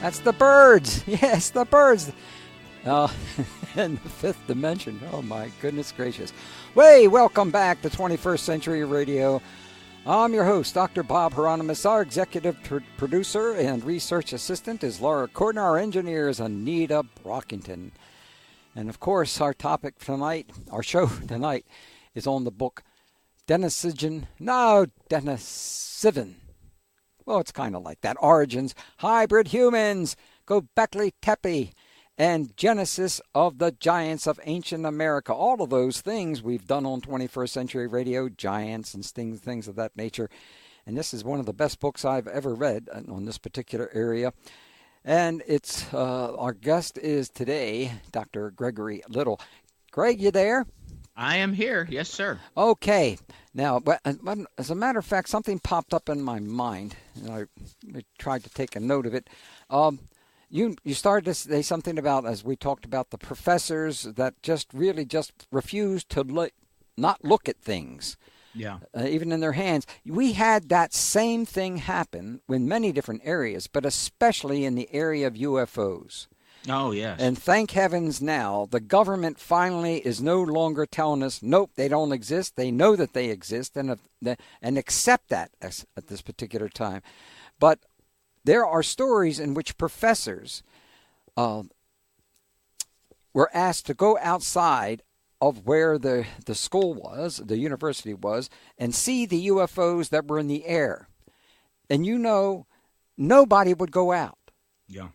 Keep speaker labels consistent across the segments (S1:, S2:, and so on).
S1: That's the birds. Yes, the birds. Oh, in the fifth dimension. Oh, my goodness gracious. Welcome back to 21st Century Radio. I'm your host, Dr. Bob Hieronymus. Our executive producer and research assistant is Laura Corden. Our engineer is Anita Brockington. And, of course, our topic tonight, our show tonight, is on the book Denisovan. Well, it's kind of like that. Origins, Hybrid Humans, Göbekli Tepe, and Genesis of the Giants of Ancient America. All of those things we've done on 21st Century Radio, giants and things of that nature. And this is one of the best books I've ever read on this particular area. And it's our guest is today Dr. Gregory Little. Greg, you there?
S2: I am here. Yes, sir.
S1: Okay. Now, as a matter of fact, something popped up in my mind, and I tried to take a note of it. You started to say something about, as we talked about, the professors that just refused to not look at things.
S2: Yeah.
S1: Even in their hands. We had that same thing happen in many different areas, but especially in the area of UFOs.
S2: Oh, yes.
S1: And thank heavens now, the government finally is no longer telling us, nope, they don't exist. They know that they exist and accept that at this particular time. But there are stories in which professors were asked to go outside of where the school was, the university was, and see the UFOs that were in the air. And nobody would go out.
S2: Yeah.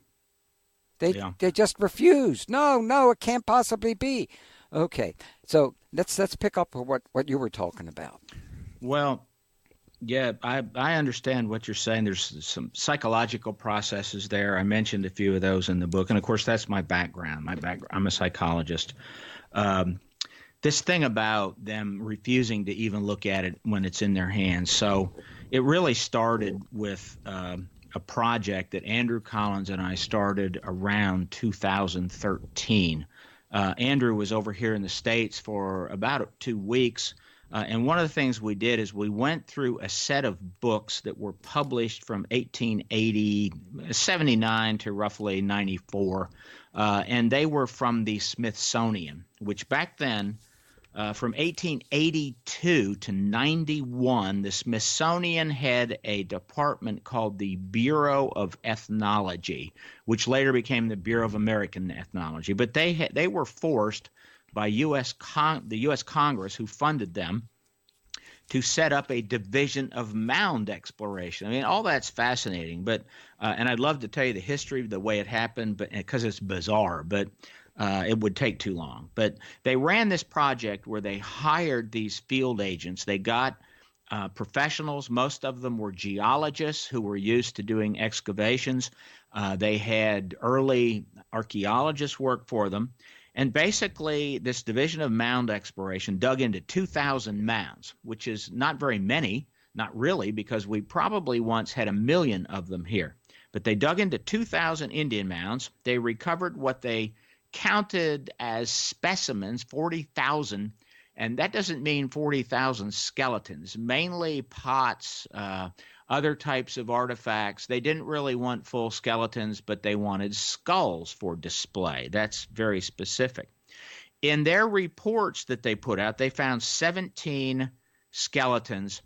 S1: They just refused. No, it can't possibly be. Okay, so let's pick up what you were talking about.
S2: Well, yeah, I understand what you're saying. There's some psychological processes there. I mentioned a few of those in the book, and of course that's my background. I'm a psychologist. This thing about them refusing to even look at it when it's in their hands. So it really started with a project that Andrew Collins and I started around 2013. Andrew was over here in the States for about 2 weeks, and one of the things we did is we went through a set of books that were published from 79 to roughly 94, and they were from the Smithsonian, which back then, from 1882 to 91, the Smithsonian had a department called the Bureau of Ethnology, which later became the Bureau of American Ethnology. But they were forced by the U.S. Congress, who funded them, to set up a division of mound exploration. I mean, all that's fascinating, but and I'd love to tell you the history of the way it happened, but because it's bizarre, but it would take too long. But they ran this project where they hired these field agents. They got professionals. Most of them were geologists who were used to doing excavations. They had early archaeologists work for them. And basically, this division of mound exploration dug into 2,000 mounds, which is not very many, not really, because we probably once had 1 million of them here. But they dug into 2,000 Indian mounds. They recovered what they counted as specimens, 40,000, and that doesn't mean 40,000 skeletons, mainly pots, other types of artifacts. They didn't really want full skeletons, but they wanted skulls for display. That's very specific. In their reports that they put out, they found 17 skeletons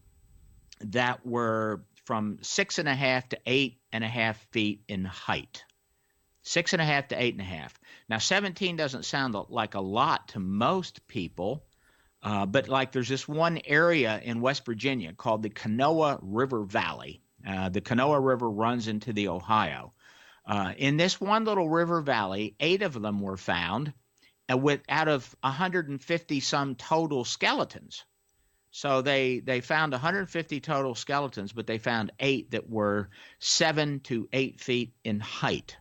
S2: that were from 6.5 to 8.5 feet in height. 6.5 to 8.5. Now, 17 doesn't sound like a lot to most people, but like there's this one area in West Virginia called the Kanawha River Valley. The Kanawha River runs into the Ohio. In this one little river valley, 8 of them were found out of 150 some total skeletons. So they found 150 total skeletons, but they found 8 that were 7 to 8 feet in height.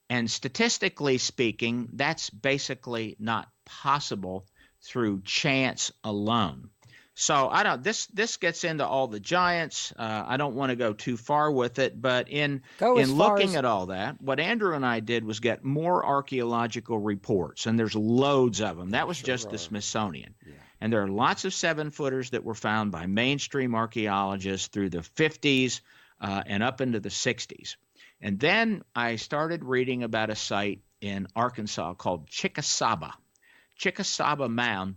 S2: And statistically speaking, that's basically not possible through chance alone. So this gets into all the giants. I don't want to go too far with it, but in looking at all that, what Andrew and I did was get more archaeological reports, and there's loads of them. That was just the Smithsonian. Yeah. And there are lots of 7-footers that were found by mainstream archaeologists through the 50s and up into the 60s. And then I started reading about a site in Arkansas called Chickasaba. Chickasaba Mound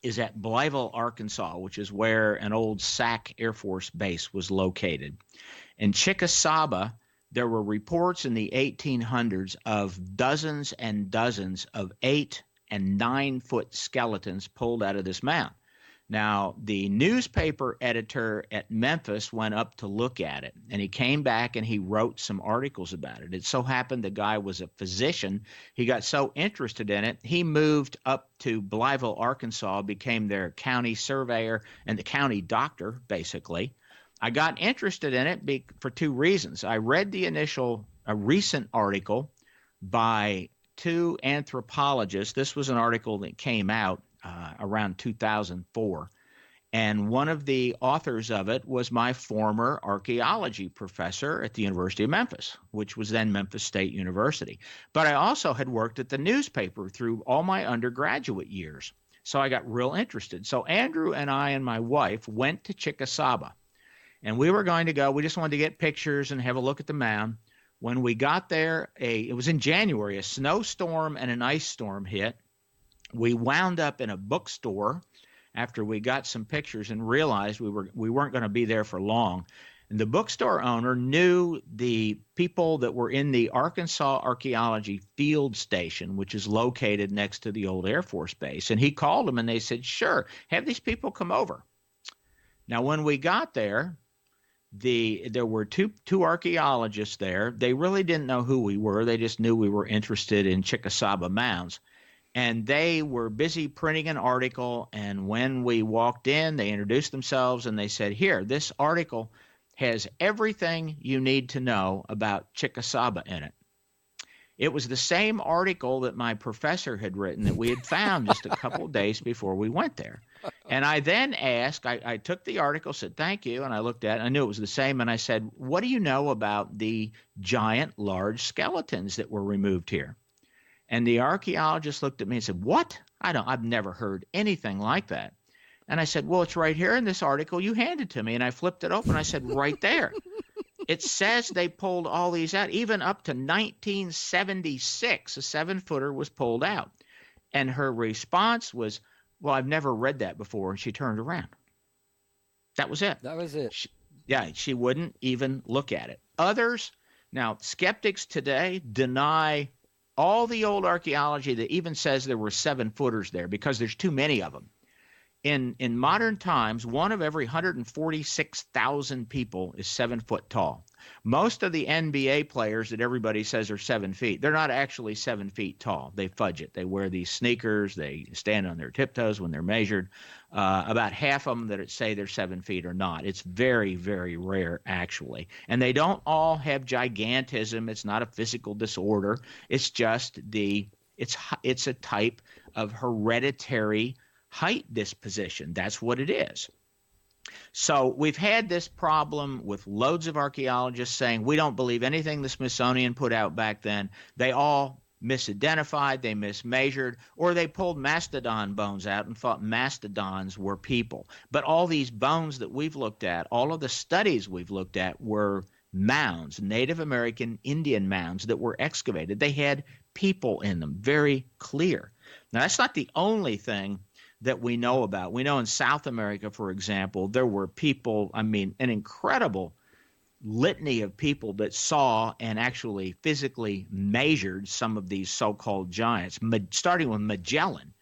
S2: is at Blytheville, Arkansas, which is where an old SAC Air Force base was located. In Chickasaba, there were reports in the 1800s of dozens and dozens of 8 and 9-foot skeletons pulled out of this mound. Now, the newspaper editor at Memphis went up to look at it, and he came back and he wrote some articles about it. It so happened the guy was a physician. He got so interested in it, he moved up to Blytheville, Arkansas, became their county surveyor and the county doctor, basically. I got interested in it for two reasons. I read a recent article by two anthropologists. This was an article that came out around 2004. And one of the authors of it was my former archaeology professor at the University of Memphis, which was then Memphis State University. But I also had worked at the newspaper through all my undergraduate years. So I got real interested. So Andrew and I and my wife went to Chickasaba. And we were going to go. We just wanted to get pictures and have a look at the mound. When we got there, it was in January, a snowstorm and an ice storm hit. We wound up in a bookstore after we got some pictures and realized we weren't going to be there for long. And the bookstore owner knew the people that were in the Arkansas Archaeology Field Station, which is located next to the old Air Force Base. And he called them and they said, sure, have these people come over. Now, when we got there, there were two archaeologists there. They really didn't know who we were. They just knew we were interested in Chickasaba mounds. And they were busy printing an article. And when we walked in, they introduced themselves and they said, here, this article has everything you need to know about Chickasaba in it. It was the same article that my professor had written that we had found just a couple of days before we went there. And I then asked, I took the article, said, thank you. And I looked at it. I knew it was the same. And I said, what do you know about the giant, large skeletons that were removed here? And the archaeologist looked at me and said, what? I've never heard anything like that. And I said, well, it's right here in this article you handed to me. And I flipped it open. I said, right there. It says they pulled all these out. Even up to 1976, a 7-footer was pulled out. And her response was, well, I've never read that before. And she turned around. That was it.
S1: That was it.
S2: She wouldn't even look at it. Others, now, skeptics today deny all the old archaeology that even says there were 7-footers there because there's too many of them. In modern times, one of every 146,000 people is 7 foot tall. Most of the NBA players that everybody says are 7 feet, they're not actually 7 feet tall. They fudge it. They wear these sneakers. They stand on their tiptoes when they're measured. About half of them that say they're 7 feet are not. It's very, very rare, actually. And they don't all have gigantism. It's not a physical disorder. It's just it's a type of hereditary height disposition. That's what it is. So we've had this problem with loads of archaeologists saying we don't believe anything the Smithsonian put out back then. They all misidentified, they mismeasured, or they pulled mastodon bones out and thought mastodons were people. But all these bones that we've looked at, all of the studies we've looked at were mounds, Native American Indian mounds that were excavated. They had people in them, very clear. Now, that's not the only thing that we know about. We know in South America, for example, there were people, an incredible litany of people that saw and actually physically measured some of these so-called giants, starting with Magellan.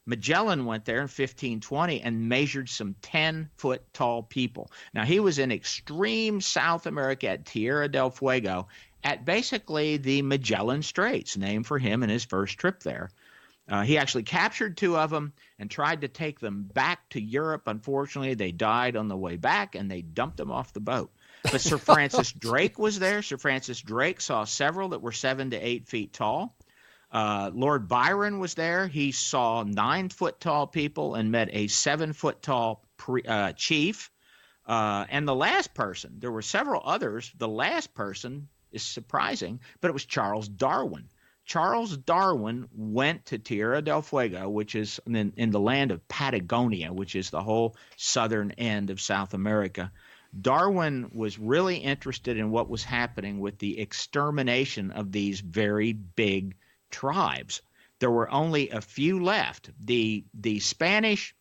S2: Magellan went there in 1520 and measured some 10-foot tall people. Now, he was in extreme South America at Tierra del Fuego at basically the Magellan Straits, named for him in his first trip there. He actually captured 2 of them and tried to take them back to Europe. Unfortunately, they died on the way back, and they dumped them off the boat. But Sir Francis Drake was there. Sir Francis Drake saw several that were 7 to 8 feet tall. Lord Byron was there. He saw 9-foot tall people and met a 7-foot tall chief. And the last person, there were several others. The last person is surprising, but it was Charles Darwin. Charles Darwin went to Tierra del Fuego, which is in the land of Patagonia, which is the whole southern end of South America. Darwin was really interested in what was happening with the extermination of these very big tribes. There were only a few left. The Spanish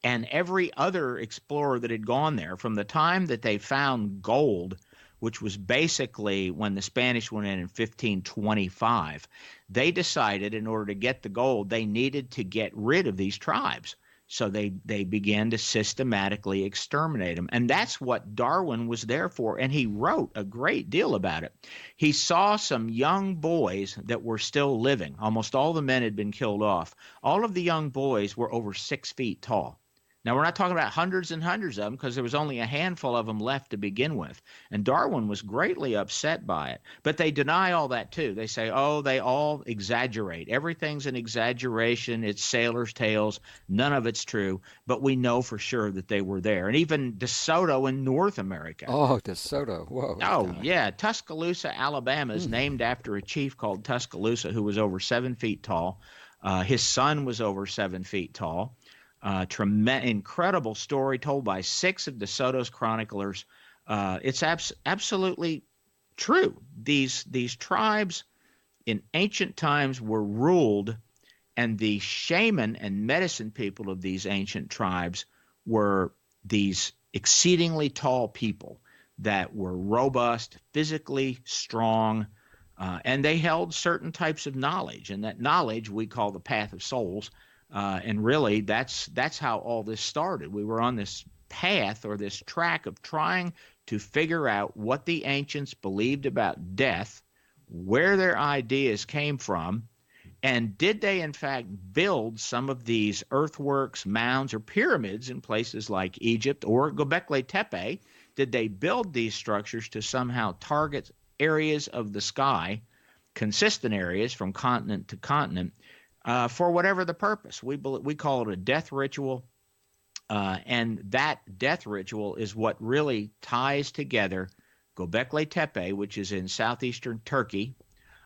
S2: and every other explorer that had gone there from the time that they found gold, which was basically when the Spanish went in 1525, they decided in order to get the gold, they needed to get rid of these tribes. So they began to systematically exterminate them. And that's what Darwin was there for. And he wrote a great deal about it. He saw some young boys that were still living. Almost all the men had been killed off. All of the young boys were over 6 feet tall. Now, we're not talking about hundreds and hundreds of them because there was only a handful of them left to begin with. And Darwin was greatly upset by it. But they deny all that, too. They say, oh, they all exaggerate. Everything's an exaggeration. It's sailors' tales. None of it's true. But we know for sure that they were there. And even DeSoto in North America.
S1: Oh, DeSoto. Whoa.
S2: Oh, yeah. Tuscaloosa, Alabama is named after a chief called Tuscaloosa who was over 7 feet tall. His son was over 7 feet tall. Incredible story told by 6 of DeSoto's chroniclers. It's absolutely true. These tribes in ancient times were ruled, and the shaman and medicine people of these ancient tribes were these exceedingly tall people that were robust, physically strong, and they held certain types of knowledge, and that knowledge we call the path of souls. And really, that's how all this started. We were on this path or this track of trying to figure out what the ancients believed about death, where their ideas came from, and did they in fact build some of these earthworks, mounds, or pyramids in places like Egypt or Göbekli Tepe? Did they build these structures to somehow target areas of the sky, consistent areas from continent to continent, for whatever the purpose? We call it a death ritual, and that death ritual is what really ties together Göbekli Tepe, which is in southeastern Turkey,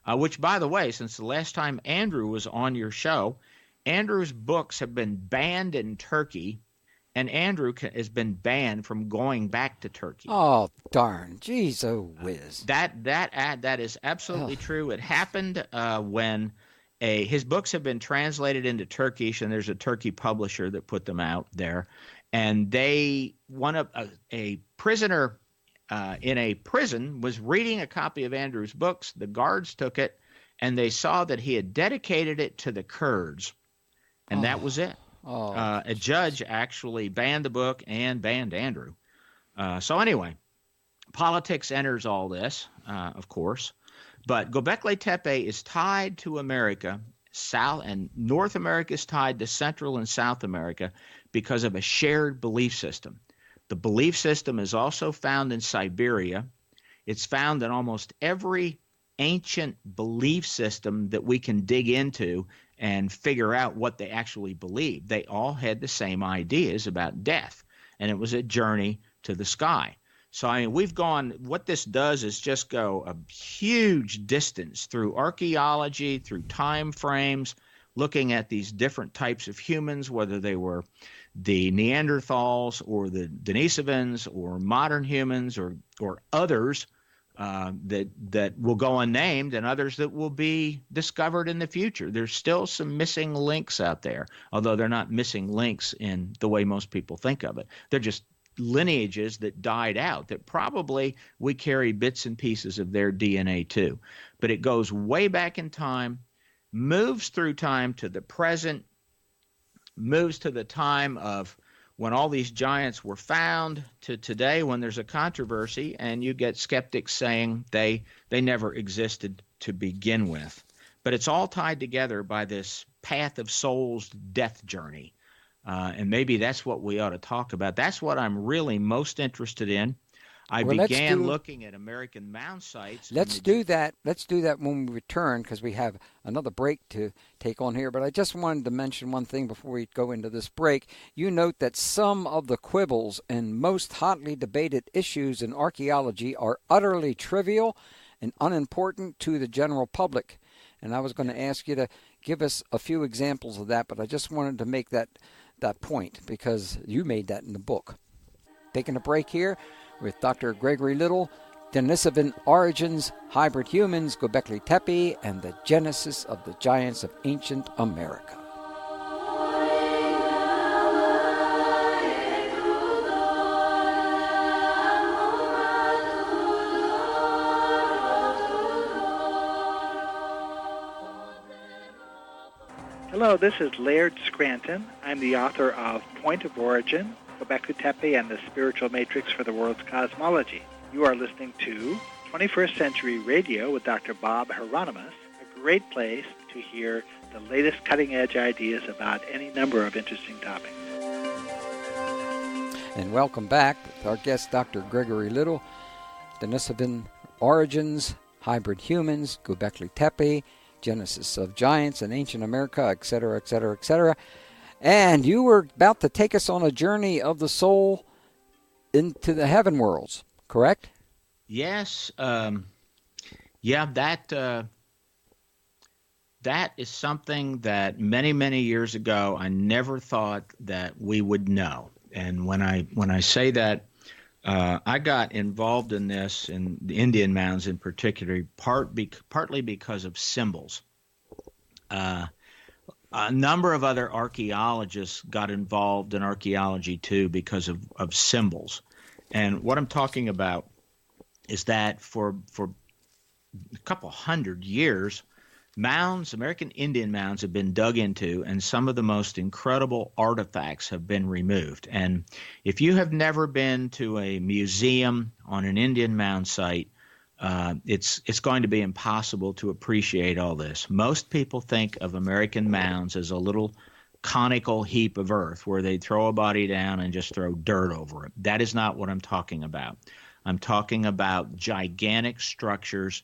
S2: which, by the way, since the last time Andrew was on your show, Andrew's books have been banned in Turkey, and Andrew has been banned from going back to Turkey.
S1: Oh, darn. Jeez, oh, whiz.
S2: That is absolutely true. It happened when his books have been translated into Turkish, and there's a Turkey publisher that put them out there. And a prisoner in a prison was reading a copy of Andrew's books. The guards took it, and they saw that he had dedicated it to the Kurds, and that was it. A judge actually banned the book and banned Andrew. So anyway, politics enters all this, of course. But Göbekli Tepe is tied to America, South and North America is tied to Central and South America because of a shared belief system. The belief system is also found in Siberia. It's found in almost every ancient belief system that we can dig into and figure out what they actually believed. They all had the same ideas about death, and it was a journey to the sky. So, I mean, what this does is just go a huge distance through archaeology, through time frames, looking at these different types of humans, whether they were the Neanderthals or the Denisovans or modern humans or others that will go unnamed and others that will be discovered in the future. There's still some missing links out there, although they're not missing links in the way most people think of it. They're just lineages that died out that probably we carry bits and pieces of their DNA too. But it goes way back in time, moves through time to the present, moves to the time of when all these giants were found to today when there's a controversy and you get skeptics saying they never existed to begin with. But it's all tied together by this path of soul's death journey. And maybe that's what we ought to talk about. That's what I'm really most interested in. I began looking at American mound sites.
S1: Let's do that. Let's do that when we return because we have another break to take on here. But I just wanted to mention one thing before we go into this break. You note that some of the quibbles and most hotly debated issues in archaeology are utterly trivial and unimportant to the general public. And I was going to ask you to give us a few examples of that, but I just wanted to make that point because you made that in the book. taking a break here with Dr. Gregory Little, Denisovan Origins, Hybrid Humans, Göbekli Tepe, and the Genesis of the Giants of Ancient America.
S3: Hello, this is Laird Scranton. I'm the author of Point of Origin, Göbekli Tepe, and the Spiritual Matrix for the World's Cosmology. You are listening to 21st Century Radio with Dr. Bob Hieronymus, a great place to hear the latest cutting-edge ideas about any number of interesting topics.
S1: And welcome back with our guest, Dr. Gregory Little, Denisovan Origins, Hybrid Humans, Göbekli Tepe, Genesis of Giants in Ancient America, etc., etc., etc. And you were about to take us on a journey of the soul into the heaven worlds, correct?
S2: Yes. That is something that many, many years ago I never thought that we would know. And when I say that, I got involved in this, in the Indian mounds in particular, partly because of symbols. A number of other archaeologists got involved in archaeology too because of symbols. And what I'm talking about is that for a couple hundred years, mounds, American Indian mounds, have been dug into, and some of the most incredible artifacts have been removed. And if you have never been to a museum on an Indian mound site, it's going to be impossible to appreciate all this. Most people think of American mounds as a little conical heap of earth where they throw a body down and just throw dirt over it. That is not what I'm talking about. I'm talking about gigantic structures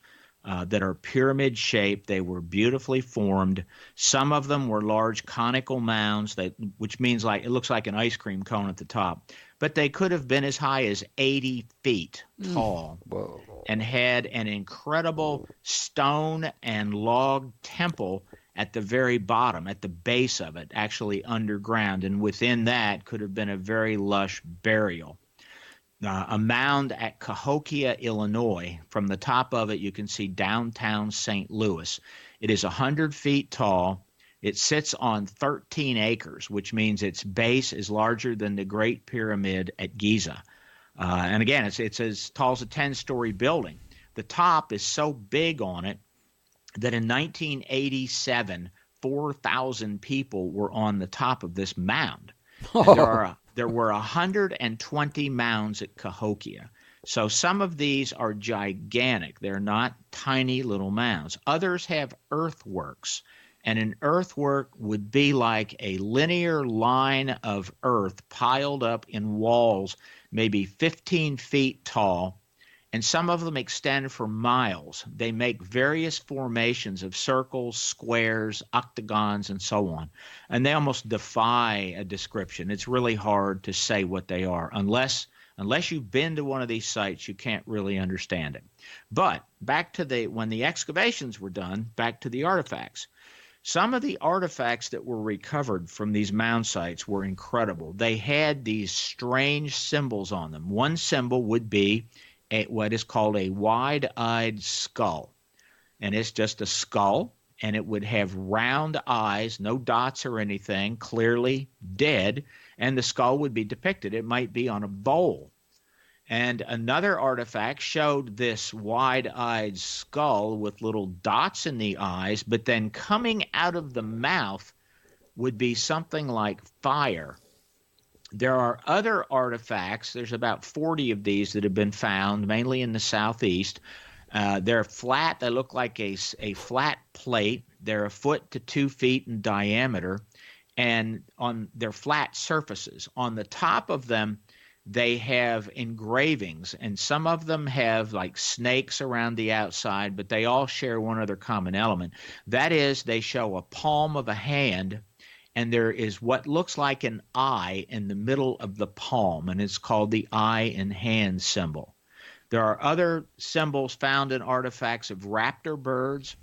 S2: that are pyramid shaped. They were beautifully formed. Some of them were large conical mounds, which means it looks like an ice cream cone at the top. But they could have been as high as 80 feet tall.
S1: Whoa.
S2: And had an incredible stone and log temple at the very bottom, at the base of it, actually underground. And within that could have been a very lush burial. A mound at Cahokia, Illinois. From the top of it, you can see downtown St. Louis. It is 100 feet tall. It sits on 13 acres, which means its base is larger than the Great Pyramid at Giza. And again, it's as tall as a 10-story building. The top is so big on it that in 1987, 4,000 people were on the top of this mound. There were 120 mounds at Cahokia. So some of these are gigantic. They're not tiny little mounds. Others have earthworks. And an earthwork would be like a linear line of earth piled up in walls, maybe 15 feet tall. And some of them extend for miles. They make various formations of circles, squares, octagons, and so on. And they almost defy a description. It's really hard to say what they are. Unless you've been to one of these sites, you can't really understand it. But back to when the excavations were done, back to the artifacts. Some of the artifacts that were recovered from these mound sites were incredible. They had these strange symbols on them. One symbol would be what is called a wide-eyed skull. And it's just a skull, and it would have round eyes, no dots or anything, clearly dead, and the skull would be depicted. It might be on a bowl. And another artifact showed this wide-eyed skull with little dots in the eyes, but then coming out of the mouth would be something like fire. There are other artifacts. There's about 40 of these that have been found, mainly in the southeast. They're flat. They look like a flat plate. They're 1 foot to 2 feet in diameter, and they're flat surfaces. On the top of them, they have engravings, and some of them have like snakes around the outside, but they all share one other common element. That is, they show a palm of a hand, and there is what looks like an eye in the middle of the palm, and it's called the eye and hand symbol. There are other symbols found in artifacts of raptor birds.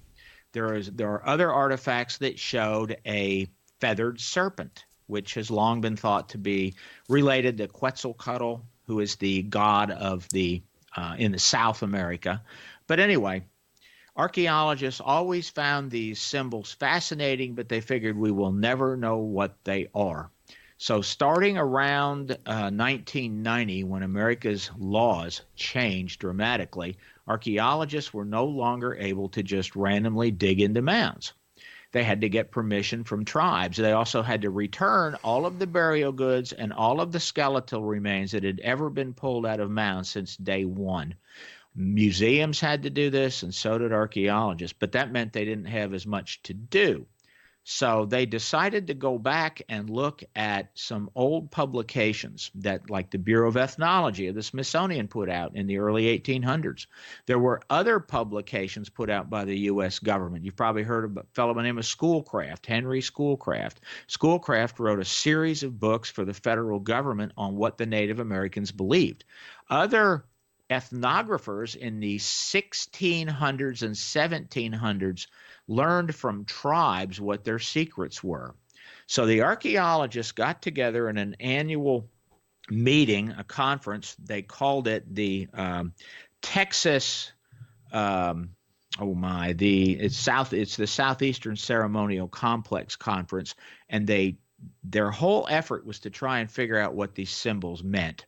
S2: There are other artifacts that showed a feathered serpent, which has long been thought to be related to Quetzalcoatl who is the god of the in the South America. But anyway, archaeologists always found these symbols fascinating, but they figured we will never know what they are. So starting around 1990, when America's laws changed dramatically, archaeologists were no longer able to just randomly dig into mounds. They had to get permission from tribes. They also had to return all of the burial goods and all of the skeletal remains that had ever been pulled out of mounds since day one. Museums had to do this, and so did archaeologists, but that meant they didn't have as much to do. So they decided to go back and look at some old publications that, like the Bureau of Ethnology of the Smithsonian put out in the early 1800s. There were other publications put out by the U.S. government. You've probably heard of a fellow by the name of Schoolcraft, Henry Schoolcraft. Schoolcraft wrote a series of books for the federal government on what the Native Americans believed. Other ethnographers in the 1600s and 1700s learned from tribes what their secrets were. So the archaeologists got together in an annual meeting, a conference. They called it the Texas. It's the Southeastern Ceremonial Complex Conference, and their whole effort was to try and figure out what these symbols meant.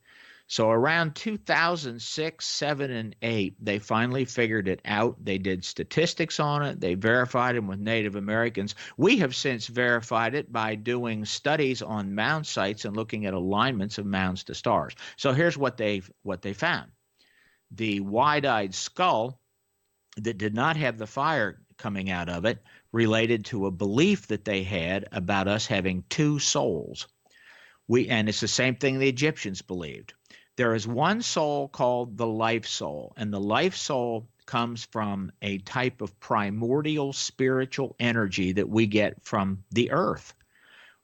S2: So around 2006, 7, and 8, they finally figured it out. They did statistics on it. They verified them with Native Americans. We have since verified it by doing studies on mound sites and looking at alignments of mounds to stars. So here's what they found. The wide-eyed skull that did not have the fire coming out of it related to a belief that they had about us having two souls. And it's the same thing the Egyptians believed. There is one soul called the life soul, and the life soul comes from a type of primordial spiritual energy that we get from the earth.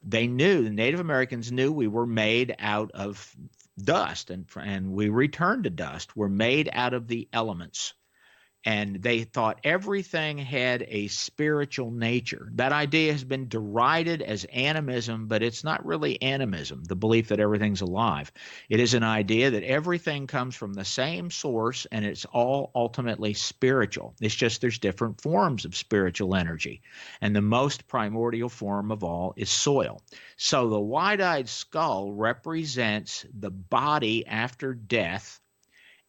S2: The Native Americans knew we were made out of dust, and we return to dust. We're made out of the elements. And they thought everything had a spiritual nature. That idea has been derided as animism, but it's not really animism, the belief that everything's alive. It is an idea that everything comes from the same source, and it's all ultimately spiritual. It's just there's different forms of spiritual energy. And the most primordial form of all is soil. So the wide-eyed skull represents the body after death,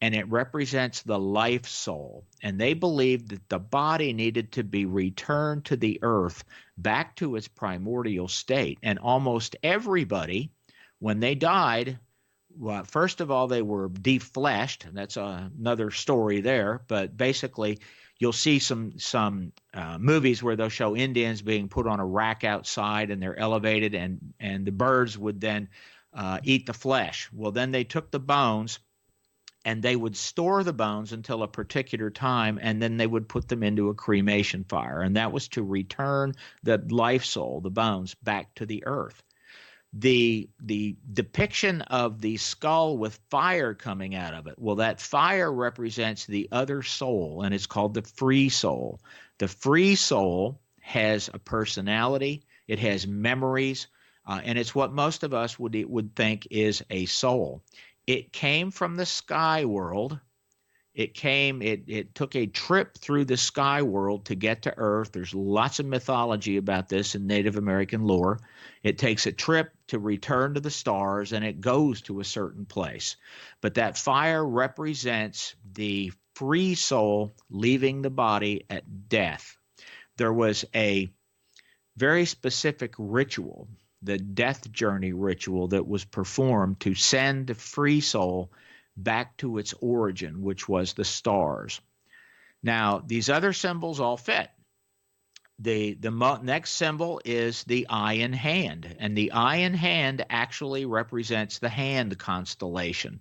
S2: and it represents the life soul. And they believed that the body needed to be returned to the earth, back to its primordial state. And almost everybody, when they died, well, first of all, they were defleshed. That's another story there. But basically, you'll see some movies where they'll show Indians being put on a rack outside, and they're elevated, and the birds would then eat the flesh. Well, then they took the bones, and they would store the bones until a particular time, and then they would put them into a cremation fire. And that was to return the life soul, the bones, back to the earth. The depiction of the skull with fire coming out of it, well, that fire represents the other soul, and it's called the free soul. The free soul has a personality, it has memories, and it's what most of us would think is a soul. It came from the sky world. It took a trip through the sky world to get to Earth. There's lots of mythology about this in Native American lore. It takes a trip to return to the stars, and it goes to a certain place. But that fire represents the free soul leaving the body at death. There was a very specific ritual, the death journey ritual, that was performed to send the free soul back to its origin, which was the stars. Now, these other symbols all fit. The next symbol is the eye and hand, and the eye and hand actually represents the hand constellation.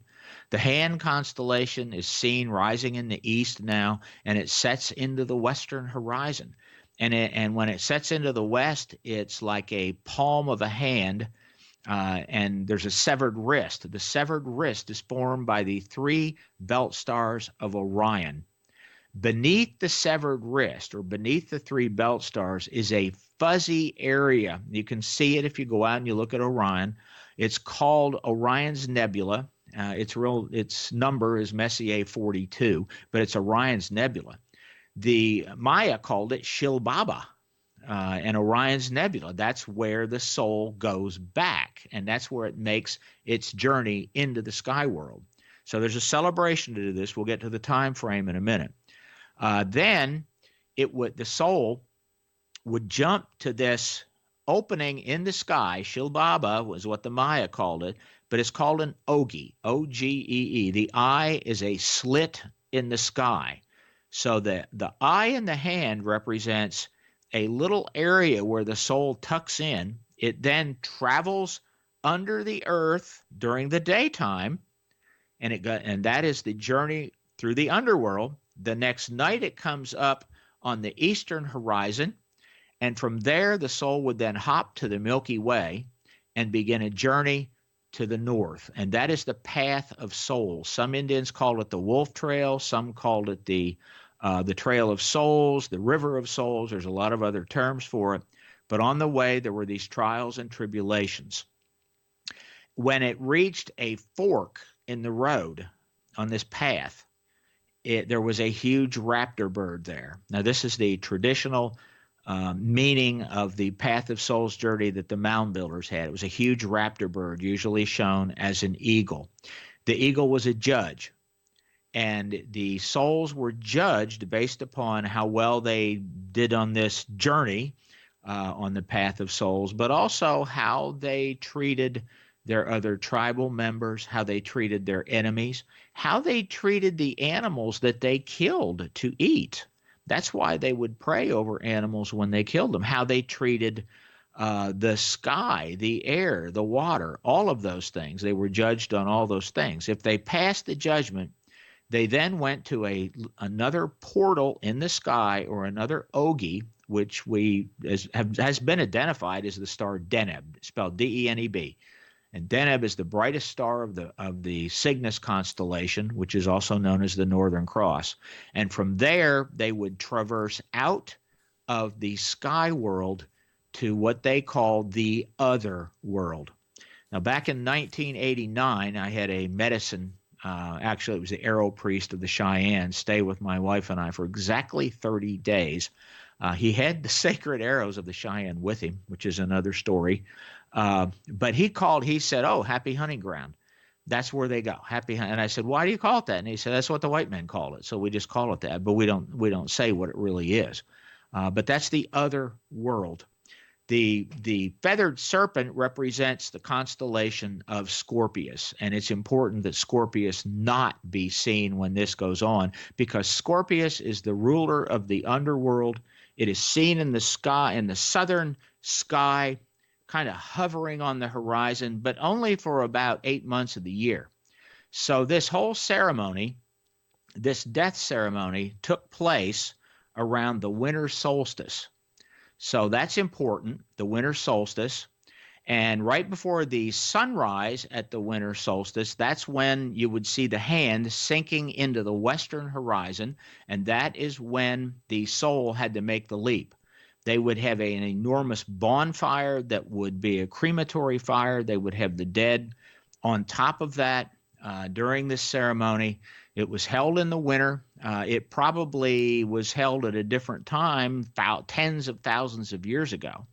S2: The hand constellation is seen rising in the east now, and it sets into the western horizon. And when it sets into the west, it's like a palm of a hand, and there's a severed wrist. The severed wrist is formed by the 3 belt stars of Orion. Beneath the severed wrist, or beneath the 3 belt stars, is a fuzzy area. You can see it if you go out and you look at Orion. It's called Orion's Nebula, Its number is Messier 42, but it's Orion's Nebula. The Maya called it Shilbaba, and Orion's Nebula. That's where the soul goes back, and that's where it makes its journey into the sky world. So there's a celebration to do this. We'll get to the time frame in a minute. Then the soul would jump to this opening in the sky. Shilbaba was what the Maya called it, but it's called an Ogee, O-G-E-E. The eye is a slit in the sky. So the eye in the hand represents a little area where the soul tucks in. It then travels under the earth during the daytime, and that is the journey through the underworld. The next night it comes up on the eastern horizon, and from there the soul would then hop to the Milky Way and begin a journey to the north, and that is the path of souls. Some Indians call it the Wolf Trail, some called it the Trail of Souls, the River of Souls. There's a lot of other terms for it, but on the way there were these trials and tribulations. When it reached a fork in the road on this path, there was a huge raptor bird there. Now, this is the traditional meaning of the Path of Souls journey that the mound builders had. It was a huge raptor bird, usually shown as an eagle. The eagle was a judge, and the souls were judged based upon how well they did on this journey on the Path of Souls, but also how they treated their other tribal members, how they treated their enemies, how they treated the animals that they killed to eat. That's why they would pray over animals when they killed them, how they treated the sky, the air, the water, all of those things. They were judged on all those things. If they passed the judgment, they then went to another portal in the sky, or another Ogee, which has been identified as the star Deneb, spelled D-E-N-E-B. And Deneb is the brightest star of the Cygnus constellation, which is also known as the Northern Cross. And from there, they would traverse out of the sky world to what they call the other world. Now, back in 1989, I had a medicine, actually it was the arrow priest of the Cheyenne, stay with my wife and I for exactly 30 days. He had the sacred arrows of the Cheyenne with him, which is another story. But he said, "Oh, happy hunting ground. That's where they go. Happy hunt." And I said, "Why do you call it that?" And he said, "That's what the white men call it. So we just call it that, but we don't say what it really is." But that's the other world. The feathered serpent represents the constellation of Scorpius, and it's important that Scorpius not be seen when this goes on, because Scorpius is the ruler of the underworld. It is seen in the sky, in the southern sky, kind of hovering on the horizon, but only for about 8 months of the year. So this whole ceremony, this death ceremony, took place around the winter solstice. So that's important, the winter solstice. And right before the sunrise at the winter solstice, that's when you would see the hand sinking into the western horizon, and that is when the soul had to make the leap. They would have an enormous bonfire that would be a crematory fire. They would have the dead on top of that during this ceremony. It was held in the winter. It probably was held at a different time, tens of thousands of years ago.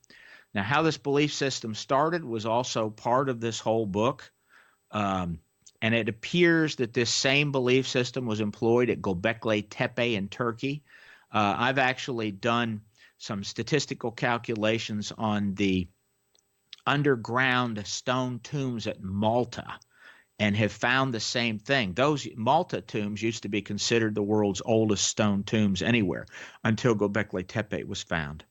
S2: Now, how this belief system started was also part of this whole book. And it appears that this same belief system was employed at Göbekli Tepe in Turkey. I've actually done some statistical calculations on the underground stone tombs at Malta and have found the same thing. Those Malta tombs used to be considered the world's oldest stone tombs anywhere until Göbekli Tepe was found.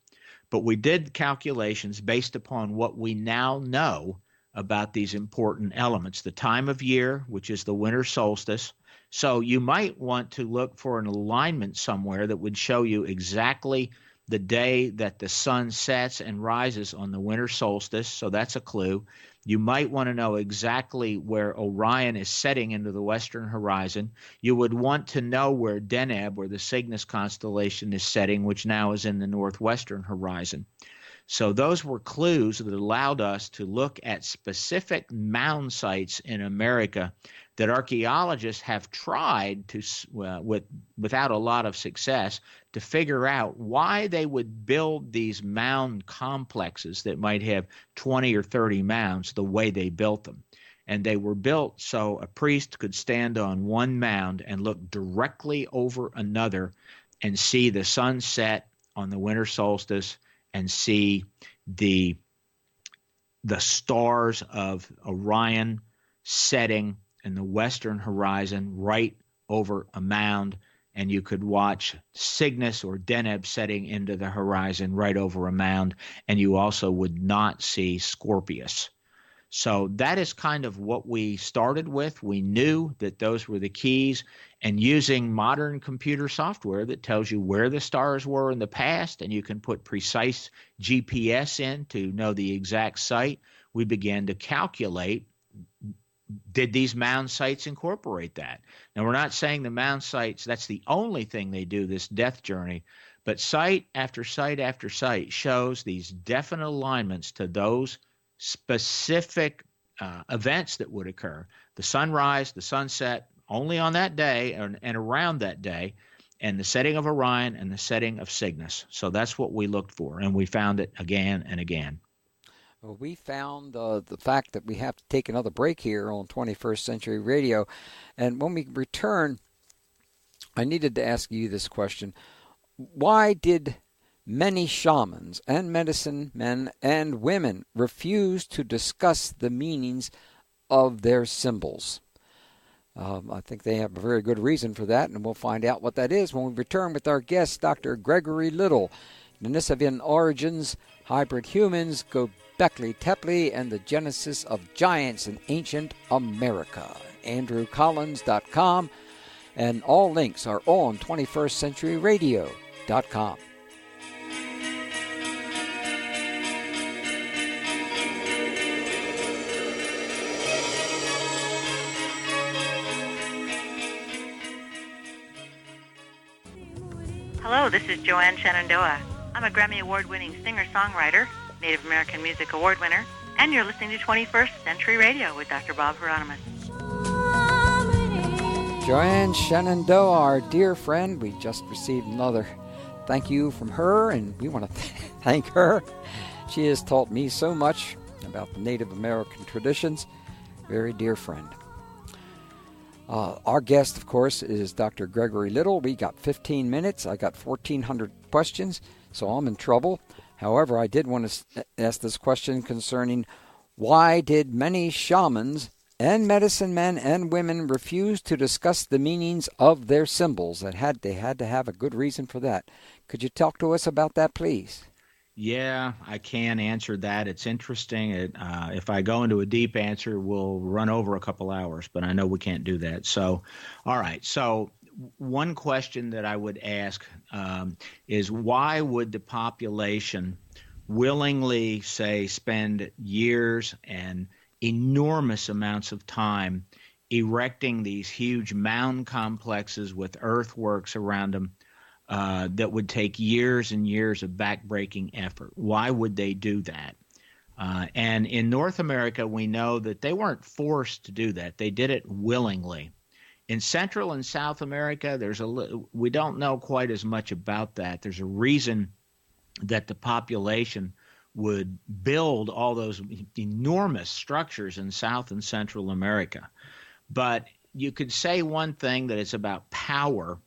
S2: But we did calculations based upon what we now know about these important elements, the time of year, which is the winter solstice. So you might want to look for an alignment somewhere that would show you exactly the day that the sun sets and rises on the winter solstice. So that's a clue. You might want to know exactly where Orion is setting into the western horizon. You would want to know where Deneb, or the Cygnus constellation, is setting, which now is in the northwestern horizon. So those were clues that allowed us to look at specific mound sites in America that archaeologists have tried to, without a lot of success, to figure out why they would build these mound complexes that might have 20 or 30 mounds the way they built them. And they were built so a priest could stand on one mound and look directly over another and see the sun set on the winter solstice and see the stars of Orion setting in the western horizon right over a mound, and you could watch Cygnus or Deneb setting into the horizon right over a mound, and you also would not see Scorpius. So that is kind of what we started with. We knew that those were the keys, and using modern computer software that tells you where the stars were in the past, and you can put precise GPS in to know the exact site, we began to calculate, did these mound sites incorporate that? Now, we're not saying the mound sites, that's the only thing they do, this death journey, but site after site after site shows these definite alignments to those specific events that would occur. The sunrise, the sunset, only on that day and around that day, and the setting of Orion and the setting of Cygnus. So that's what we looked for, and we found it again and again.
S1: Well, we found the fact that we have to take another break here on 21st Century Radio. And when we return, I needed to ask you this question. Why did many shamans and medicine men and women refuse to discuss the meanings of their symbols? I think they have a very good reason for that, and we'll find out what that is when we return with our guest, Dr. Gregory Little. Denisovan origins, hybrid humans, Göbekli Tepe, and the genesis of giants in ancient America. AndrewCollins.com, and all links are on 21stcenturyradio.com.
S4: Hello, this is Joanne Shenandoah. I'm a Grammy Award-winning singer-songwriter, Native American Music Award winner, and you're listening to 21st Century Radio with Dr. Bob Hieronymus.
S1: Joanne Shenandoah, our dear friend, we just received another thank you from her, and we want to thank her. She has taught me so much about the Native American traditions. Very dear friend. Our guest, of course, is Dr. Gregory Little. We got 15 minutes. I got 1,400 questions, so I'm in trouble. However, I did want to ask this question concerning why did many shamans and medicine men and women refuse to discuss the meanings of their symbols? They had to have a good reason for that. Could you talk to us about that, please?
S2: Yeah, I can answer that. It's interesting. If I go into a deep answer, we'll run over a couple hours, but I know we can't do that. So, all right. So one question that I would ask is why would the population willingly, say, spend years and enormous amounts of time erecting these huge mound complexes with earthworks around them that would take years and years of backbreaking effort? Why would they do that? And in North America, we know that they weren't forced to do that. They did it willingly. In Central and South America, we don't know quite as much about that. There's a reason that the population would build all those enormous structures in South and Central America. But you could say one thing, that it's about power,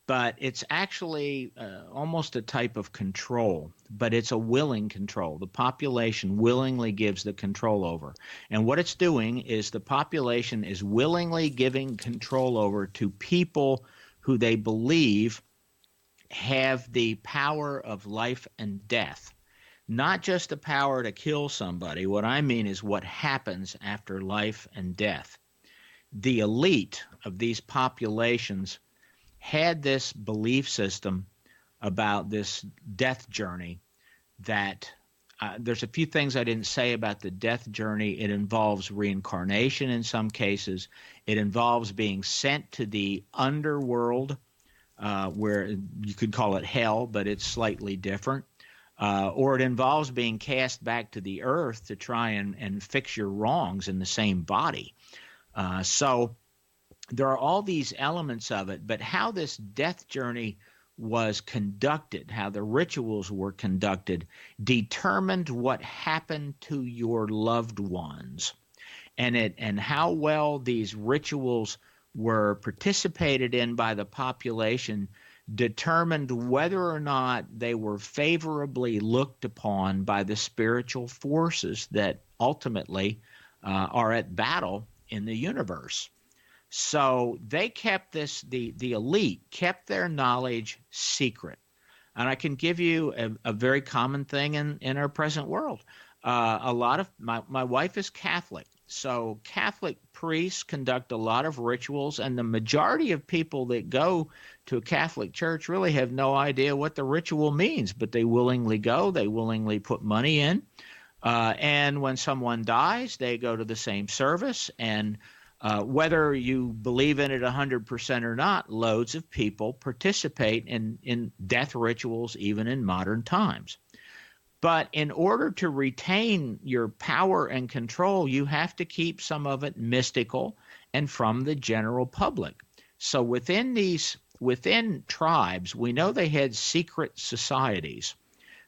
S2: but it's actually almost a type of control, but it's a willing control. The population willingly gives the control over. And what it's doing is the population is willingly giving control over to people who they believe have the power of life and death. Not just the power to kill somebody. What I mean is what happens after life and death. The elite of these populations had this belief system about this death journey that there's a few things I didn't say about the death journey. It involves reincarnation in some cases. It involves being sent to the underworld, where you could call it hell, but it's slightly different. or it involves being cast back to the earth to try and fix your wrongs in the same body. So there are all these elements of it, but how this death journey was conducted, how the rituals were conducted, determined what happened to your loved ones. And how well these rituals were participated in by the population determined whether or not they were favorably looked upon by the spiritual forces that ultimately are at battle in the universe. So they kept this, the elite kept their knowledge secret. And I can give you a very common thing in our present world. A lot of my wife is Catholic. So Catholic priests conduct a lot of rituals, and the majority of people that go to a Catholic church really have no idea what the ritual means, but they willingly go, they willingly put money in. And when someone dies, they go to the same service, and whether you believe in it 100% or not, loads of people participate in death rituals even in modern times. But in order to retain your power and control, you have to keep some of it mystical and from the general public. So within tribes, we know they had secret societies.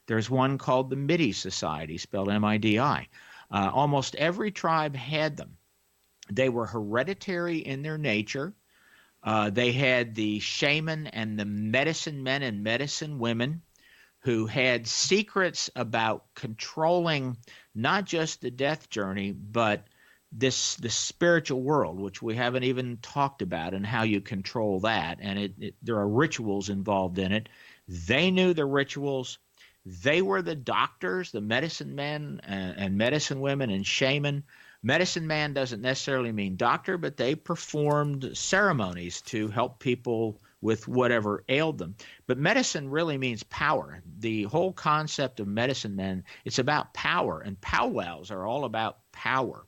S2: There's one called the Midi Society, spelled M-I-D-I. Almost every tribe had them. They were hereditary in their nature. They had the shaman and the medicine men and medicine women who had secrets about controlling not just the death journey, but this spiritual world, which we haven't even talked about, and how you control that. And there are rituals involved in it. They knew the rituals. They were the doctors, the medicine men and medicine women and shaman. Medicine man doesn't necessarily mean doctor, but they performed ceremonies to help people with whatever ailed them. But medicine really means power. The whole concept of medicine man, it's about power, and powwows are all about power.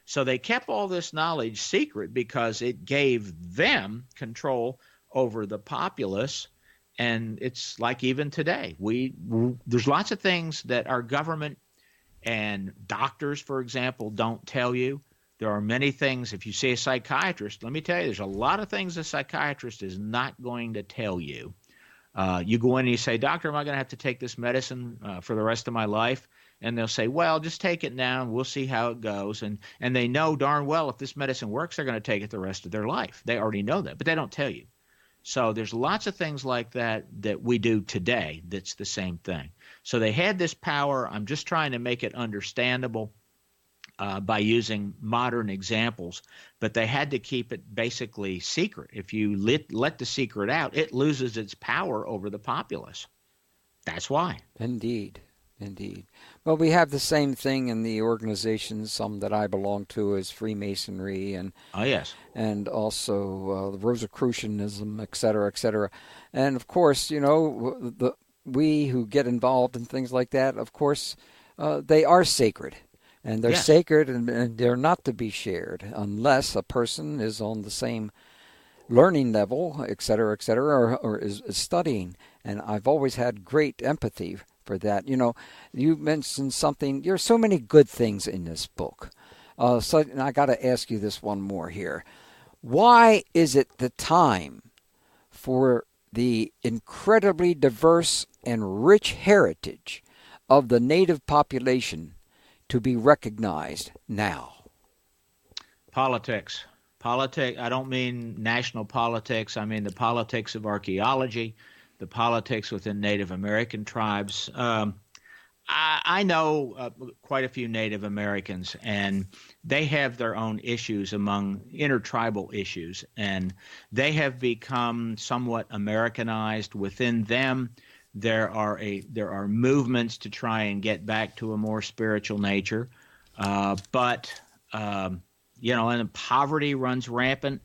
S2: So they kept all this knowledge secret because it gave them control over the populace. And it's like even today, there's lots of things that our government and doctors, for example, don't tell you. There are many things. If you see a psychiatrist, let me tell you, there's a lot of things a psychiatrist is not going to tell you. You go in and you say, doctor, am I going to have to take this medicine for the rest of my life? And they'll say, well, just take it now and we'll see how it goes. And they know darn well if this medicine works, they're going to take it the rest of their life. They already know that, but they don't tell you. So there's lots of things like that we do today that's the same thing. So they had this power. I'm just trying to make it understandable by using modern examples, but they had to keep it basically secret. If you let the secret out, it loses its power over the populace. That's why.
S1: Indeed. Well, we have the same thing in the organizations, some that I belong to, as Freemasonry, and and also the Rosicrucianism, et cetera, et cetera. And of course, we who get involved in things like that, of course, they are sacred. And they're sacred, and they're not to be shared unless a person is on the same learning level, et cetera, or is studying. And I've always had great empathy for that. You mentioned something. There are so many good things in this book. And I got to ask you this one more here. Why is it the time for the incredibly diverse and rich heritage of the native population to be recognized now?
S2: Politics. I don't mean national politics. I mean the politics of archaeology, the politics within Native American tribes. I know quite a few Native Americans, and they have their own issues among intertribal issues, and they have become somewhat Americanized within them. There are movements to try and get back to a more spiritual nature, but and poverty runs rampant.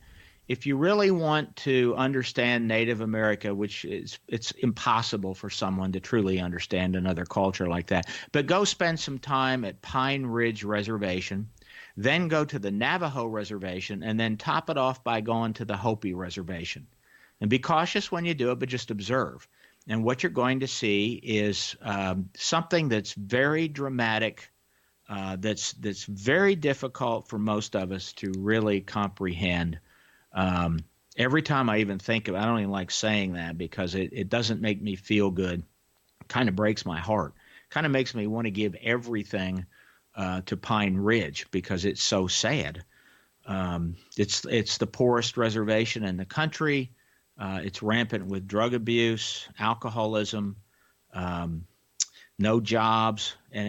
S2: If you really want to understand Native America, which it's impossible for someone to truly understand another culture like that, but go spend some time at Pine Ridge Reservation, then go to the Navajo Reservation, and then top it off by going to the Hopi Reservation. And be cautious when you do it, but just observe. And what you're going to see is something that's very dramatic, that's very difficult for most of us to really comprehend. Every time I even think of it, I don't even like saying that because it doesn't make me feel good. It kind of breaks my heart. Kind of makes me want to give everything to Pine Ridge because it's so sad. It's the poorest reservation in the country. It's rampant with drug abuse, alcoholism, no jobs, and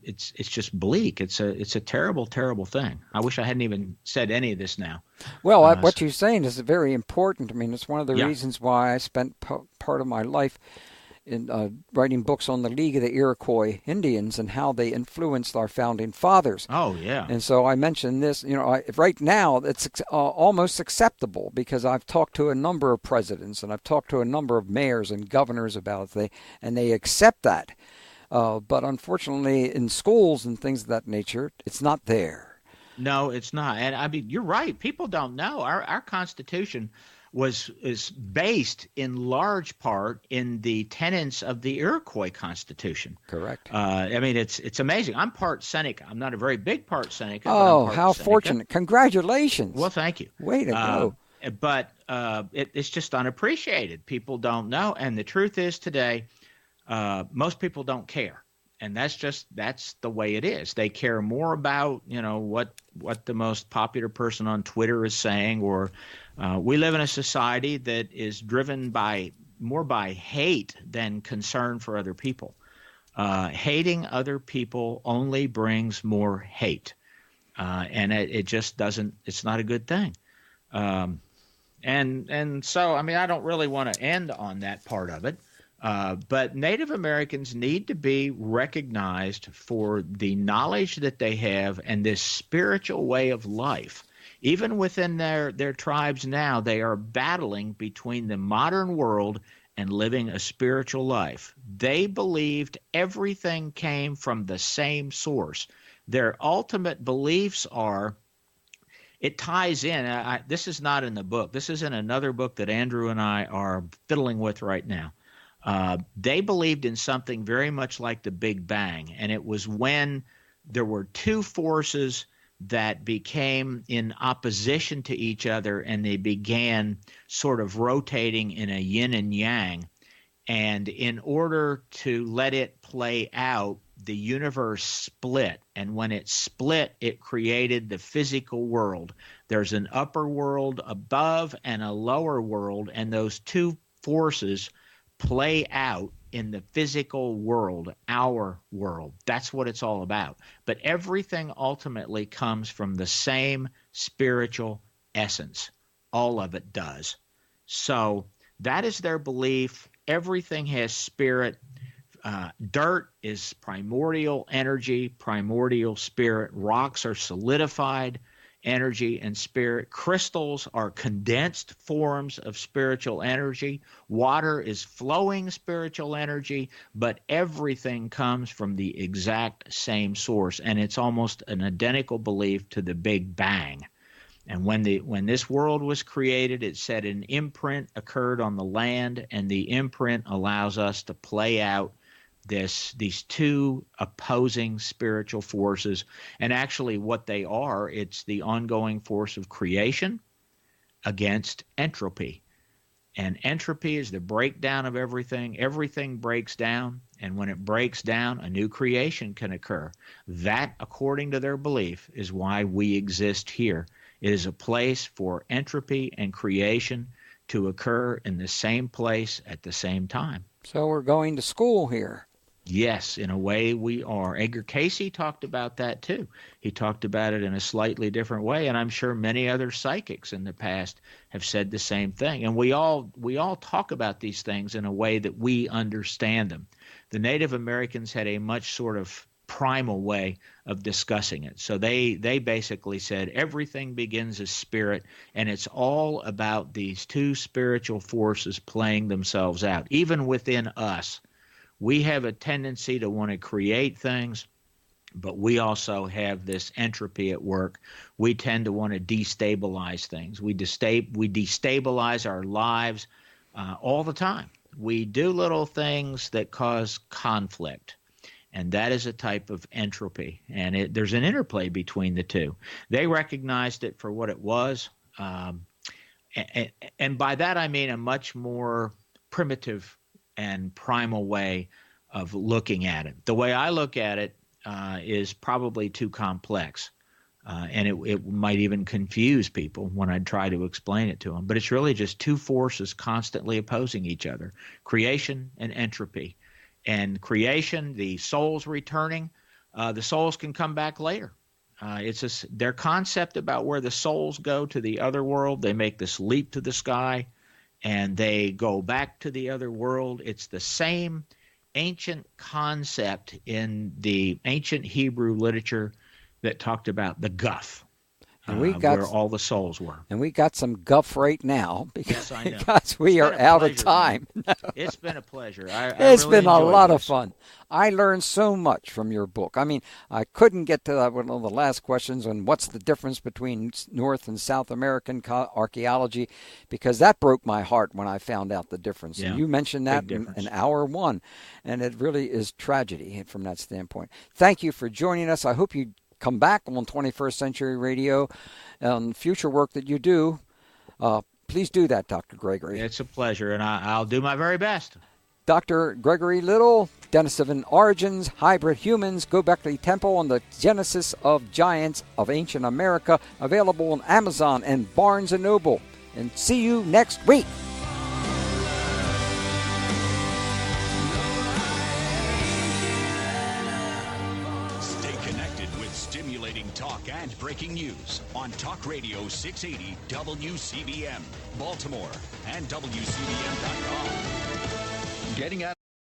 S2: it's just bleak. It's a terrible, terrible thing. I wish I hadn't even said any of this now.
S1: Well, what you're saying is very important. I mean, it's one of the reasons why I spent part of my life in writing books on the League of the Iroquois Indians and how they influenced our founding fathers.
S2: Oh, yeah.
S1: And so I mentioned this, right now it's almost acceptable because I've talked to a number of presidents and I've talked to a number of mayors and governors about it, and they accept that. But unfortunately, in schools and things of that nature, it's not there.
S2: No, it's not. And I mean, you're right. People don't know. Our Constitution is based in large part in the tenets of the Iroquois Constitution.
S1: Correct.
S2: I mean, it's amazing. I'm part Seneca. I'm not a very big part Seneca.
S1: Oh,
S2: but I'm part
S1: how
S2: Seneca.
S1: Fortunate. Congratulations.
S2: Well, thank you.
S1: Way to go.
S2: But it's just unappreciated. People don't know. And the truth is today, most people don't care. And that's the way it is. They care more about, what the most popular person on Twitter is saying, or we live in a society that is driven more by hate than concern for other people. Hating other people only brings more hate. And it just doesn't, it's not a good thing. And so, I mean, I don't really want to end on that part of it. But Native Americans need to be recognized for the knowledge that they have and this spiritual way of life. Even within their tribes now, they are battling between the modern world and living a spiritual life. They believed everything came from the same source. Their ultimate beliefs are, it ties in. This is not in the book. This is in another book that Andrew and I are fiddling with right now. They believed in something very much like the Big Bang, and it was when there were two forces that became in opposition to each other, and they began sort of rotating in a yin and yang. And in order to let it play out, the universe split, and when it split, it created the physical world. There's an upper world above and a lower world, and those two forces play out in the physical world, our world. That's what it's all about. But everything ultimately comes from the same spiritual essence. All of it does. So that is their belief. Everything has spirit. Dirt is primordial energy, primordial spirit. Rocks are solidified energy and spirit. Crystals are condensed forms of spiritual energy. Water is flowing spiritual energy, but everything comes from the exact same source, and it's almost an identical belief to the Big Bang. And when this world was created, it said an imprint occurred on the land, and the imprint allows us to play out these two opposing spiritual forces. And actually what they are, it's the ongoing force of creation against entropy. And entropy is the breakdown of everything. Everything breaks down, and when it breaks down, a new creation can occur. That, according to their belief, is why we exist here. It is a place for entropy and creation to occur in the same place at the same time.
S1: So we're going to school here.
S2: Yes, in a way we are. Edgar Cayce talked about that too. He talked about it in a slightly different way, and I'm sure many other psychics in the past have said the same thing. And we all talk about these things in a way that we understand them. The Native Americans had a much sort of primal way of discussing it. So they basically said everything begins as spirit, and it's all about these two spiritual forces playing themselves out. Even within us, we have a tendency to want to create things, but we also have this entropy at work. We tend to want to destabilize things. We destabilize our lives all the time. we do little things that cause conflict. And that is a type of entropy. And there's an interplay between the two. They recognized it for what it was. And by that, I mean a much more primitive and primal way of looking at it. The way I look at it is probably too complex. And it might even confuse people when I try to explain it to them. But it's really just two forces constantly opposing each other, creation and entropy. And creation, the souls returning, the souls can come back later. It's their concept about where the souls go to the other world. They make this leap to the sky, and they go back to the other world. It's the same ancient concept in the ancient Hebrew literature that talked about the guff,
S1: and
S2: where all the souls were.
S1: And we got some guff right now because,
S2: yes, I know.
S1: because we are out of time.
S2: It's been a pleasure.
S1: It's
S2: really
S1: been a lot of
S2: this.
S1: fun. I learned so much from your book. I mean, I couldn't get to one of the last questions on what's the difference between North and South American archaeology, because that broke my heart when I found out the difference.
S2: Yeah,
S1: and you mentioned that in hour one, and it really is tragedy from that standpoint. Thank you for joining us. I hope you come back on 21st Century Radio and future work that you do. Please do that, Dr. Gregory.
S2: It's a pleasure, and I'll do my very best.
S1: Dr. Gregory Little, Denisovan Origins, Hybrid Humans, Göbekli Temple, and the Genesis of Giants of Ancient America, available on Amazon and Barnes & Noble. And see you next week.
S5: Talk and breaking news on Talk Radio 680 WCBM, Baltimore, and WCBM.com. Getting out